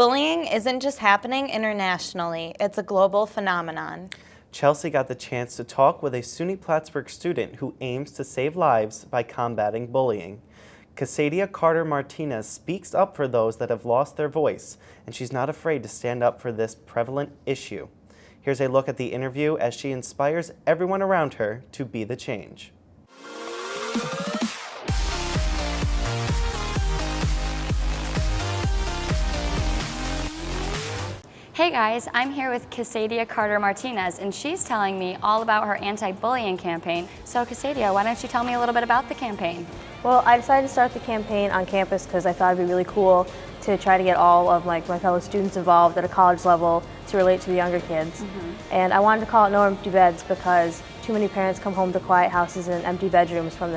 Bullying isn't just happening internationally, it's a global phenomenon. Chelsea got the chance to talk with a SUNY Plattsburgh student who aims to save lives by combating bullying. Kasaydia Carter-Martinez speaks up for those that have lost their voice, and she's not afraid to stand up for this prevalent issue. Here's a look at the interview as she inspires everyone around her to be the change. Hey guys, I'm here with Kasaydia Carter-Martinez, and she's telling me all about her anti-bullying campaign. So Kasaydia, why don't you tell me a little bit about the campaign? Well, I decided to start the campaign on campus because I thought it'd be really cool to try to get all of my fellow students involved at a college level to relate to the younger kids. And I wanted to call it No Empty Beds because too many parents come home to quiet houses and empty bedrooms from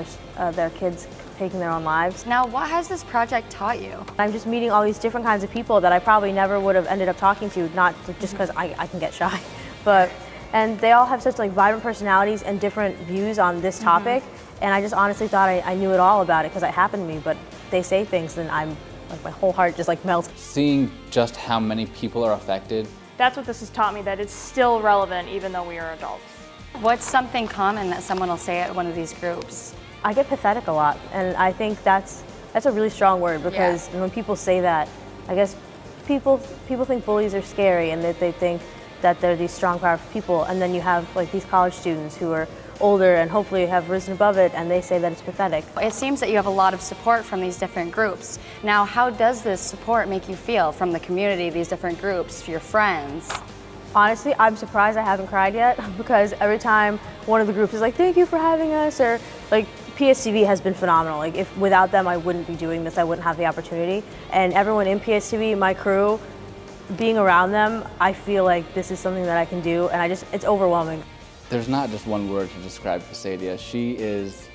their kids taking their own lives. Now, what has this project taught you? I'm just meeting all these different kinds of people that I probably never would have ended up talking to, not just because I can get shy, and they all have such vibrant personalities and different views on this topic. And I just honestly thought I knew it all about it because it happened to me, but they say things and I'm my whole heart just melts. Seeing just how many people are affected. That's what this has taught me, that it's still relevant even though we are adults. What's something common that someone will say at one of these groups? I get pathetic a lot, and I think that's a really strong word because when people say that, I guess people think bullies are scary and that they think that they're these strong, powerful people, and then you have these college students who are older and hopefully have risen above it, and they say that it's pathetic. It seems that you have a lot of support from these different groups. Now, how does this support make you feel from the community, these different groups, your friends? Honestly, I'm surprised I haven't cried yet because every time one of the groups is like, thank you for having us, or PSTV has been phenomenal. If without them, I wouldn't be doing this. I wouldn't have the opportunity. And everyone in PSTV, my crew, being around them, I feel like this is something that I can do, and it's overwhelming. There's not just one word to describe Kasaydia. She is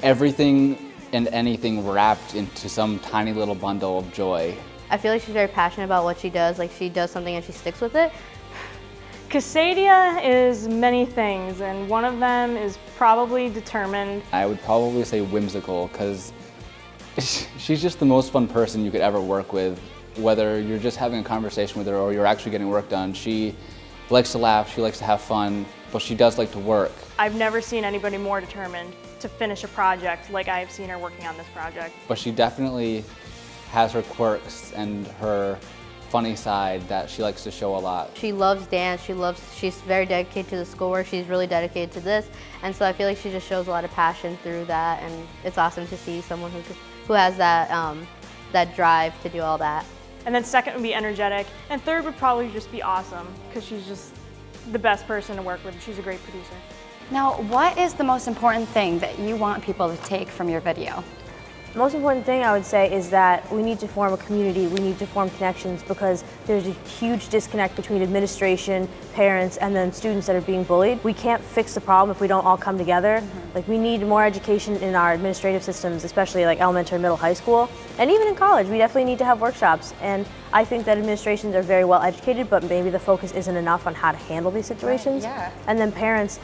everything and anything wrapped into some tiny little bundle of joy. I feel like she's very passionate about what she does. She does something and she sticks with it. Kasaydia is many things, and one of them is probably determined. I would probably say whimsical, because she's just the most fun person you could ever work with. Whether you're just having a conversation with her or you're actually getting work done, she likes to laugh, she likes to have fun, but she does like to work. I've never seen anybody more determined to finish a project like I have seen her working on this project. But she definitely has her quirks and her funny side that she likes to show a lot. She loves dance, she's very dedicated to the schoolwork, she's really dedicated to this, and so I feel like she just shows a lot of passion through that, and it's awesome to see someone who has that drive to do all that. And then second would be energetic, and third would probably just be awesome, because she's just the best person to work with. She's a great producer. Now, what is the most important thing that you want people to take from your video? The most important thing I would say is that we need to form a community, we need to form connections because there's a huge disconnect between administration, parents, and then students that are being bullied. We can't fix the problem if we don't all come together. We need more education in our administrative systems, especially elementary, middle, high school, and even in college. We definitely need to have workshops, and I think that administrations are very well educated, but maybe the focus isn't enough on how to handle these situations. And then parents,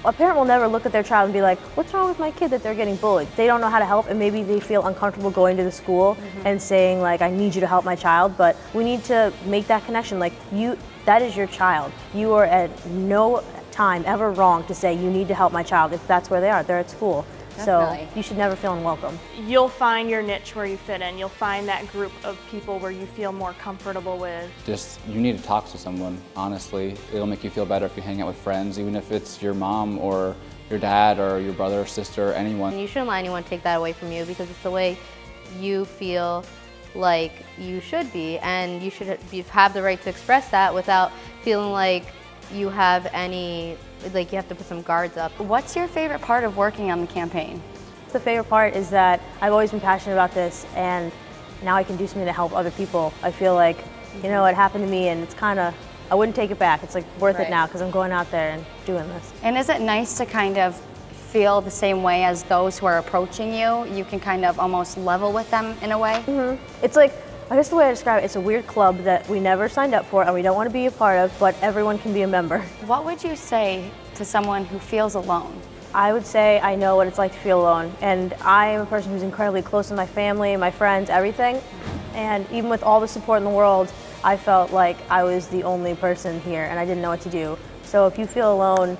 a parent will never look at their child and be like, what's wrong with my kid that they're getting bullied? They don't know how to help, and maybe they feel uncomfortable going to the school and saying I need you to help my child, but we need to make that connection. That is your child. You are at no time ever wrong to say you need to help my child if that's where they are. They're at school. Definitely. So you should never feel unwelcome. You'll find your niche where you fit in. You'll find that group of people where you feel more comfortable with. You need to talk to someone, honestly. It'll make you feel better if you hang out with friends, even if it's your mom or your dad or your brother or sister or anyone. And you shouldn't let anyone take that away from you because it's the way you feel like you should be, and you have the right to express that without feeling like you have you have to put some guards up. What's your favorite part of working on the campaign? The favorite part is that I've always been passionate about this, and now I can do something to help other people. I feel like, it happened to me, and it's I wouldn't take it back. It's worth it now because I'm going out there and doing this. And is it nice to kind of feel the same way as those who are approaching you? You can kind of almost level with them in a way? It's I guess the way I describe it, it's a weird club that we never signed up for and we don't want to be a part of, but everyone can be a member. What would you say to someone who feels alone? I would say I know what it's like to feel alone, and I am a person who's incredibly close to my family, my friends, everything, And even with all the support in the world, I felt like I was the only person here and I didn't know what to do. So if you feel alone,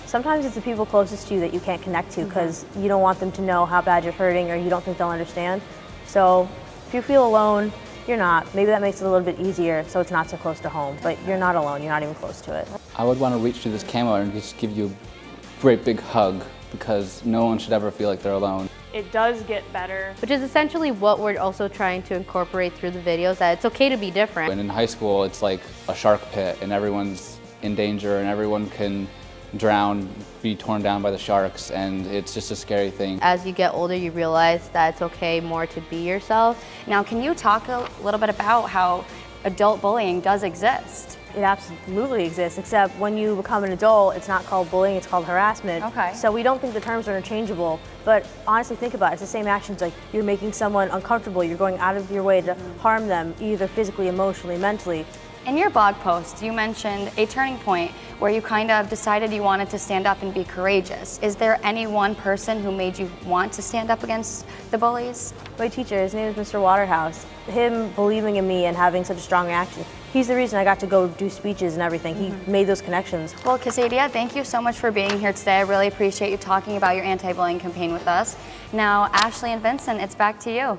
sometimes it's the people closest to you that you can't connect to because you don't want them to know how bad you're hurting or you don't think they'll understand. So if you feel alone, you're not. Maybe that makes it a little bit easier so it's not so close to home, but you're not alone, you're not even close to it. I would want to reach through this camera and just give you a great big hug because no one should ever feel like they're alone. It does get better. Which is essentially what we're also trying to incorporate through the videos, that it's okay to be different. And in high school, it's like a shark pit and everyone's in danger and everyone can drown, be torn down by the sharks, and it's just a scary thing. As you get older, you realize that it's okay more to be yourself. Now, can you talk a little bit about how adult bullying does exist? It absolutely exists, except when you become an adult, it's not called bullying, it's called harassment. Okay. So we don't think the terms are interchangeable, but honestly think about it, it's the same actions, like you're making someone uncomfortable, you're going out of your way to harm them, either physically, emotionally, mentally. In your blog post, you mentioned a turning point where you kind of decided you wanted to stand up and be courageous. Is there any one person who made you want to stand up against the bullies? My teacher, his name is Mr. Waterhouse. Him believing in me and having such a strong reaction, he's the reason I got to go do speeches and everything. He made those connections. Well, Kasaydia, thank you so much for being here today. I really appreciate you talking about your anti-bullying campaign with us. Now, Ashley and Vincent, it's back to you.